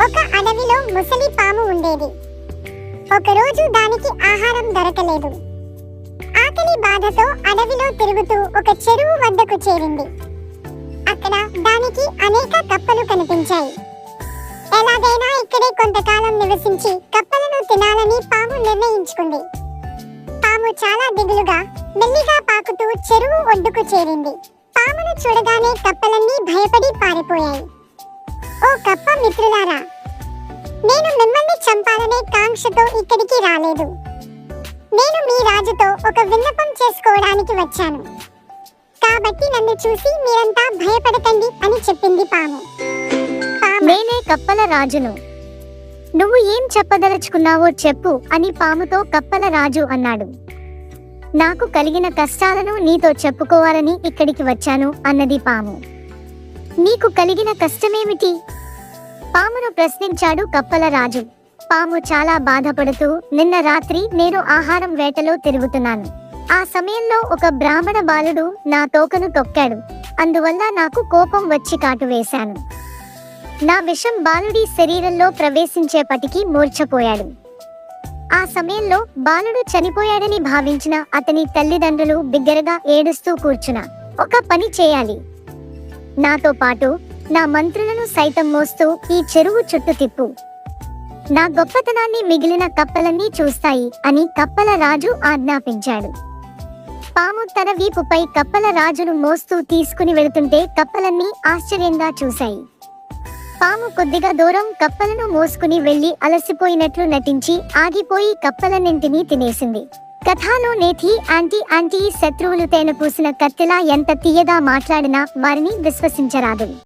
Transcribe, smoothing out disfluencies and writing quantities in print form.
ఒక అడవిలో ముసలి పాము ఉండేది. ఒకరోజు దానికి ఆహారం దొరకలేదు. ఆకలి బాధతో అడవిలో తిరుగుతూ ఒక చెరువు వద్దకు చేరింది. అక్కడ దానికి అనేక కప్పలు కనిపించాయి. ఎలాగైనా ఇక్కడే కొంతకాలం నివసించి కప్పలను తినాలని పాము నిర్ణయించుకుంది. పాము చాలా దిగులుగా మెల్లిగా పాకుతూ చెరువు ఒడ్డుకు చేరింది. పామును చూడగానే కప్పలన్నీ భయపడి పారిపోయాయి. ఓ కప్ప మిత్రులారా, నేను మిమ్మల్ని చంపాలనే కాంక్షతో ఇక్కడికి రాలేదు. నేను మీ రాజుతో ఒక విన్నపం చేసుకోవడానికి వచ్చాను. కాబట్టి నన్ను చూసి మీరంతా భయపడకండి అని చెప్పింది పాము. నేనే కప్పల రాజును. నువ్వు ఏం చెప్పదలుచుకున్నావో చెప్పు అని పాముతో కప్పల రాజు అన్నాడు. నాకు కలిగిన కష్టాలను నీతో చెప్పుకోవాలని ఇక్కడికి వచ్చాను అన్నది పాము. నీకు కలిగిన కష్టమేమిటి? పామును ప్రశ్నించాడు కప్పల రాజు. పాము చాలా బాధపడుతూ, నిన్న రాత్రి నేను ఆహారం వేటలో తిరుగుతున్నాను. ఆ సమయంలో ఒక బ్రాహ్మణ బాలుడు నా తోకను తొక్కాడు. అందువల్ల నాకు కోపం వచ్చి కాటు వేశాను. నా విషం బాలుడి శరీరంలో ప్రవేశించేపటికి మూర్ఛపోయాడు. ఆ సమయంలో బాలుడు చనిపోయాడని భావించిన అతని తల్లిదండ్రులు బిగ్గరగా ఏడుస్తూ కూర్చున్నా. ఒక పని చేయాలి. నాతో పాటు నా మంత్రులను సైతం మోస్తూ ఈ చెరువు చుట్టూ తిప్పు. నా గొప్పతనాన్ని మిగిలిన కప్పలన్నీ చూస్తాయి అని కప్పల రాజు ఆజ్ఞాపించాడు. పాము తన వీపుపై కప్పల రాజును మోస్తూ తీసుకుని వెళుతుంటే కప్పలన్నీ ఆశ్చర్యంగా చూశాయి. పాము కొద్దిగా దూరం కప్పలను మోసుకుని వెళ్లి అలసిపోయినట్లు నటించి ఆగిపోయి కప్పలన్నింటినీ తినేసింది. కథలో నేతి యాంటీ శత్రువులు తేనె పూసిన కత్తిలా ఎంత తీయగా మాట్లాడినా వారిని విశ్వసించరాదు.